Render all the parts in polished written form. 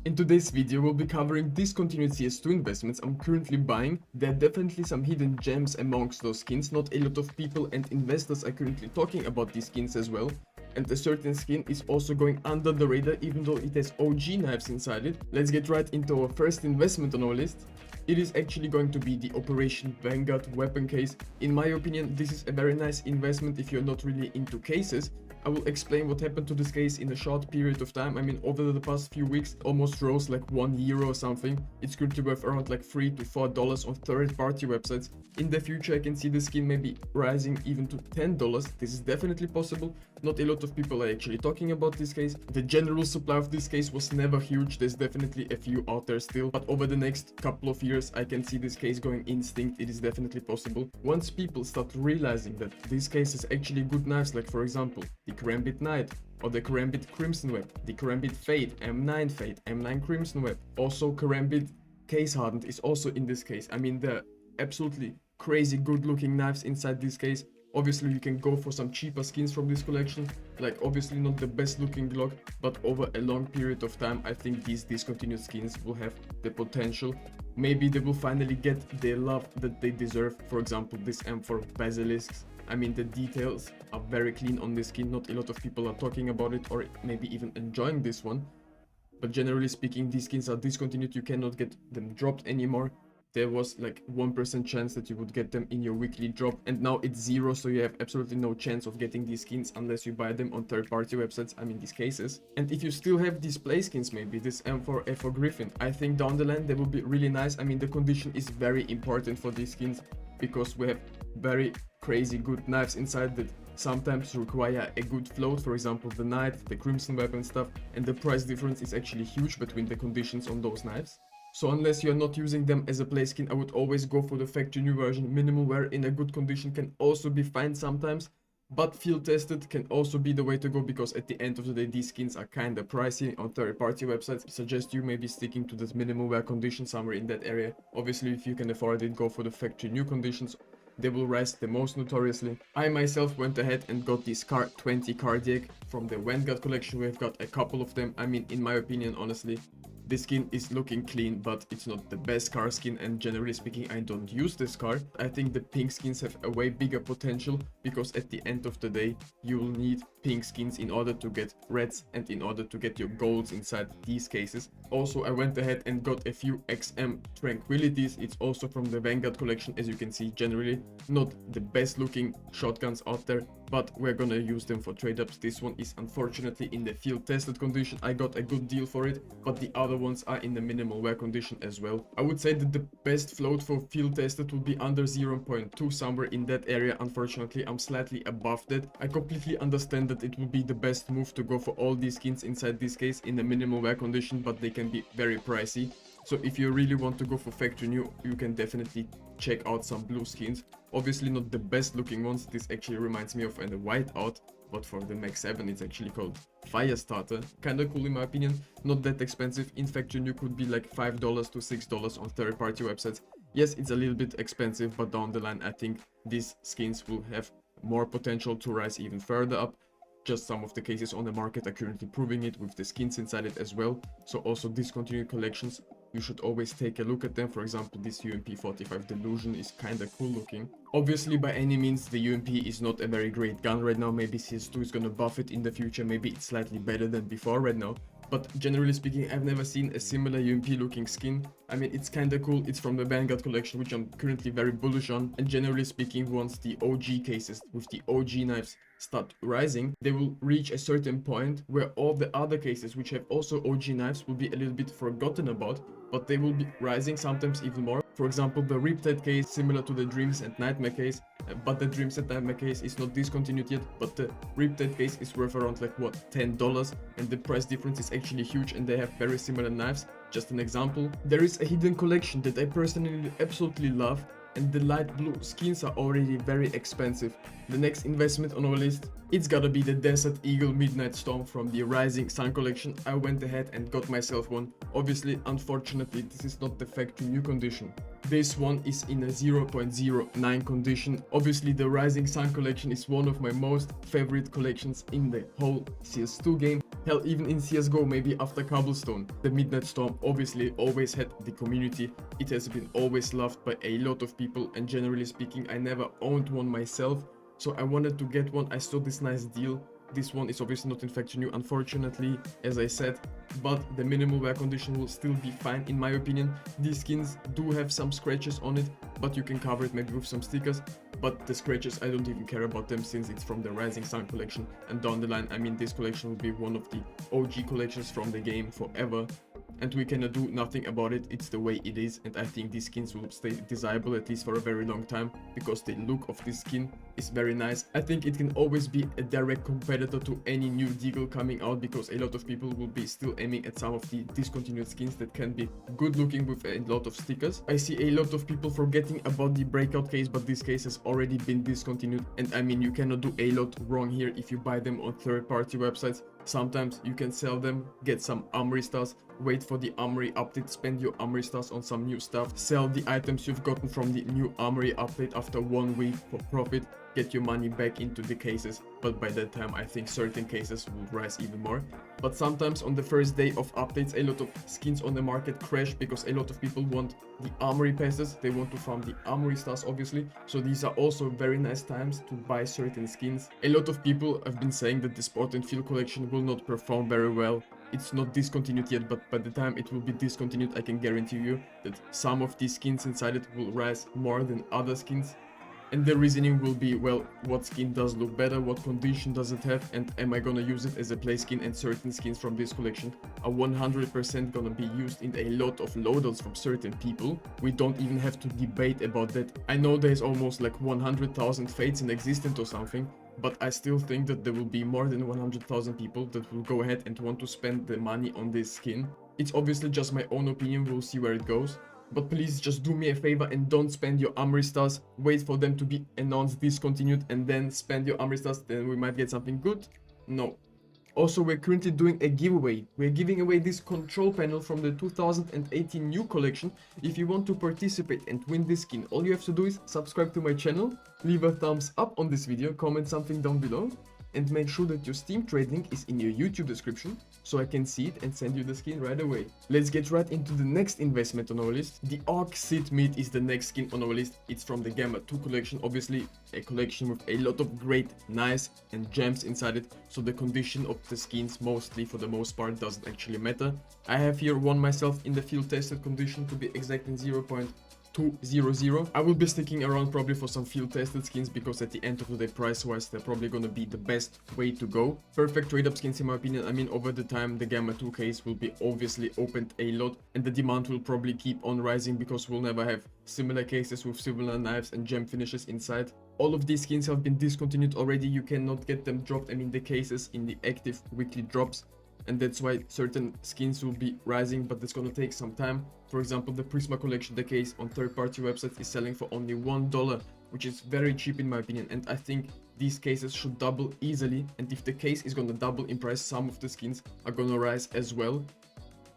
In today's video, we'll be covering discontinued CS2 investments I'm currently buying. There are definitely some hidden gems amongst those skins. Not a lot of people and investors are currently talking about these skins as well. And a certain skin is also going under the radar even though it has OG knives inside it. Let's get right into our first investment on our list. It is actually going to be the Operation Vanguard weapon case. In my opinion, this is a very nice investment if you're not really into cases. I will explain what happened to this case in a short period of time. I mean, over the past few weeks, it almost rose like €1 or something. It's currently worth around like $3 to $4 on third-party websites. In the future, I can see the skin maybe rising even to $10. This is definitely possible. Not a lot of people are actually talking about this case. The general supply of this case was never huge. There's definitely a few out there still. But over the next couple of years, I can see this case going instinct. It is definitely possible. Once people start realizing that this case is actually good knives, like for example, the Karambit Night or the Karambit Crimson Web, the Karambit Fade, M9 Crimson Web. Also Karambit Case Hardened is also in this case. I mean, they're absolutely crazy good looking knives inside this case. Obviously you can go for some cheaper skins from this collection, like obviously not the best looking Glock, but over a long period of time I think these discontinued skins will have the potential. Maybe they will finally get the love that they deserve. For example, this M4 basilisks. I mean, the details are very clean on this skin. Not a lot of people are talking about it or maybe even enjoying this one. But generally speaking, these skins are discontinued. You cannot get them dropped anymore. There was like 1% chance that you would get them in your weekly drop, and now it's 0, so you have absolutely no chance of getting these skins unless you buy them on third-party websites, I mean these cases. And if you still have these play skins, maybe this M4 Griffin, I think down the line they will be really nice. I mean, the condition is very important for these skins because we have very crazy good knives inside that sometimes require a good float, for example the Night, the Crimson Web and stuff, and the price difference is actually huge between the conditions on those knives. So unless you're not using them as a play skin, I would always go for the factory new version. Minimal wear in a good condition can also be fine sometimes, but field tested can also be the way to go, because at the end of the day these skins are kinda pricey on third-party websites. I suggest you maybe sticking to this minimal wear condition somewhere in that area. Obviously if you can afford it, go for the factory new conditions. They will rise the most notoriously. I myself went ahead and got the SCAR 20 cardiac from the Vanguard Collection. We've got a couple of them. I mean, in my opinion, honestly, this skin is looking clean, but it's not the best SCAR skin, and generally speaking I don't use the SCAR. I think the pink skins have a way bigger potential, because at the end of the day you will need pink skins in order to get reds and in order to get your golds inside these cases. Also, I went ahead and got a few XM Tranquilities. It's also from the Vanguard Collection. As you can see, generally not the best looking shotguns out there, but we're gonna use them for trade ups. This one is unfortunately in the field tested condition. I got a good deal for it, but the other ones are in the minimal wear condition as well. I would say that the best float for field tested would be under 0.2, somewhere in that area. Unfortunately, I'm slightly above that. I completely understand that it would be the best move to go for all these skins inside this case in the minimal wear condition, but they can be very pricey. So if you really want to go for factory new, you can definitely check out some blue skins. Obviously not the best looking ones. This actually reminds me of a whiteout, but for the Max 7 it's actually called Firestarter. Kinda cool in my opinion, not that expensive. In factory new could be like $5 to $6 on third-party websites. Yes, it's a little bit expensive, but down the line I think these skins will have more potential to rise even further up. Just some of the cases on the market are currently proving it with the skins inside it as well. So also discontinued collections, you should always take a look at them. For example, this UMP-45 Delusion is kinda cool looking. Obviously, by any means, the UMP is not a very great gun right now. Maybe CS2 is gonna buff it in the future. Maybe it's slightly better than before right now. But generally speaking, I've never seen a similar UMP looking skin. I mean, it's kinda cool. It's from the Vanguard Collection, which I'm currently very bullish on. And generally speaking, once the OG cases with the OG knives start rising, they will reach a certain point where all the other cases which have also OG knives will be a little bit forgotten about, but they will be rising sometimes even more. For example, the Riptide case, similar to the Dreams and Nightmare case, but the Dreams and Nightmare case is not discontinued yet, but the Riptide case is worth around like what, $10, and the price difference is actually huge, and they have very similar knives. Just an example, there is a hidden collection that I personally absolutely love, and the light blue skins are already very expensive. The next investment on our list, it's gotta be the Desert Eagle Midnight Storm from the Rising Sun collection. I went ahead and got myself one. Obviously, unfortunately, this is not the factory new condition. This one is in a 0.09 condition. Obviously, the Rising Sun collection is one of my most favorite collections in the whole CS2 game. Hell, even in CSGO, maybe after Cobblestone, the Midnight Storm obviously always had the community. It has been always loved by a lot of people, and generally speaking, I never owned one myself, so I wanted to get one. I saw this nice deal. This one is obviously not in factory new, unfortunately, as I said, but the minimal wear condition will still be fine in my opinion. These skins do have some scratches on it, but you can cover it maybe with some stickers. But the scratches, I don't even care about them since it's from the Rising Sun collection, and down the line, I mean, this collection will be one of the OG collections from the game forever, and we cannot do nothing about it. It's the way it is, and I think these skins will stay desirable at least for a very long time, because the look of this skin is very nice. I think it can always be a direct competitor to any new deagle coming out, because a lot of people will be still aiming at some of the discontinued skins that can be good looking with a lot of stickers. I see a lot of people forgetting about the Breakout case, but this case has already been discontinued, and I mean, you cannot do a lot wrong here if you buy them on third-party websites. Sometimes you can sell them, get some armory stars, wait for the armory update, spend your armory stars on some new stuff, sell the items you've gotten from the new armory update after 1 week for profit, get your money back into the cases, but by that time I think certain cases will rise even more. But sometimes on the first day of updates, a lot of skins on the market crash because a lot of people want the armory passes, they want to farm the armory stars obviously, so these are also very nice times to buy certain skins. A lot of people have been saying that the Sport and Field collection will not perform very well. It's not discontinued yet, but by the time it will be discontinued, I can guarantee you that some of these skins inside it will rise more than other skins. And the reasoning will be, well, what skin does look better, what condition does it have, and am I gonna use it as a play skin? And certain skins from this collection are 100% gonna be used in a lot of loadouts from certain people. We don't even have to debate about that. I know there's almost like 100,000 fates in existence or something, but I still think that there will be more than 100,000 people that will go ahead and want to spend the money on this skin. It's obviously just my own opinion, we'll see where it goes. But please just do me a favor and don't spend your armory stars. Wait for them to be announced discontinued and then spend your armory stars, then we might get something good. No. Also, we're currently doing a giveaway. We're giving away this control panel from the 2018 new collection. If you want to participate and win this skin, all you have to do is subscribe to my channel, leave a thumbs up on this video, comment something down below, and make sure that your Steam trade link is in your YouTube description so I can see it and send you the skin right away. Let's get right into the next investment on our list. The Arc Sid Meat is the next skin on our list. It's from the Gamma 2 collection, obviously a collection with a lot of great, nice and gems inside it, so the condition of the skins mostly for the most part doesn't actually matter. I have here one myself in the field tested condition, to be exact in 0.200. I will be sticking around probably for some field tested skins, because at the end of the day, price wise, they're probably gonna be the best way to go. Perfect trade up skins in my opinion. I mean, over the time the Gamma 2 case will be obviously opened a lot, and the demand will probably keep on rising because we'll never have similar cases with similar knives and gem finishes inside. All of these skins have been discontinued already. You cannot get them dropped, I mean the cases, in the active weekly drops, and that's why certain skins will be rising, but it's gonna take some time. For example, the Prisma collection, the case on third-party websites is selling for only $1, which is very cheap in my opinion, and I think these cases should double easily, and if the case is gonna double in price, some of the skins are gonna rise as well.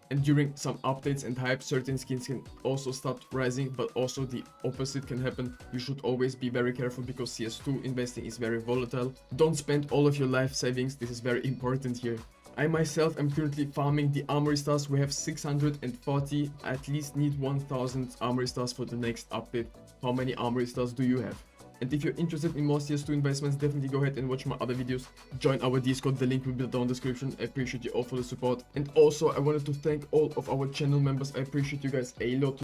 And during some updates and hype, certain skins can also start rising, but also the opposite can happen. You should always be very careful because CS2 investing is very volatile. Don't spend all of your life savings, this is very important here. I myself am currently farming the armory stars. We have 640, I at least need 1000 armory stars for the next update. How many armory stars do you have? And if you're interested in more CS2 investments, definitely go ahead and watch my other videos. Join our Discord, the link will be down in the description. I appreciate you all for the support. And also, I wanted to thank all of our channel members. I appreciate you guys a lot.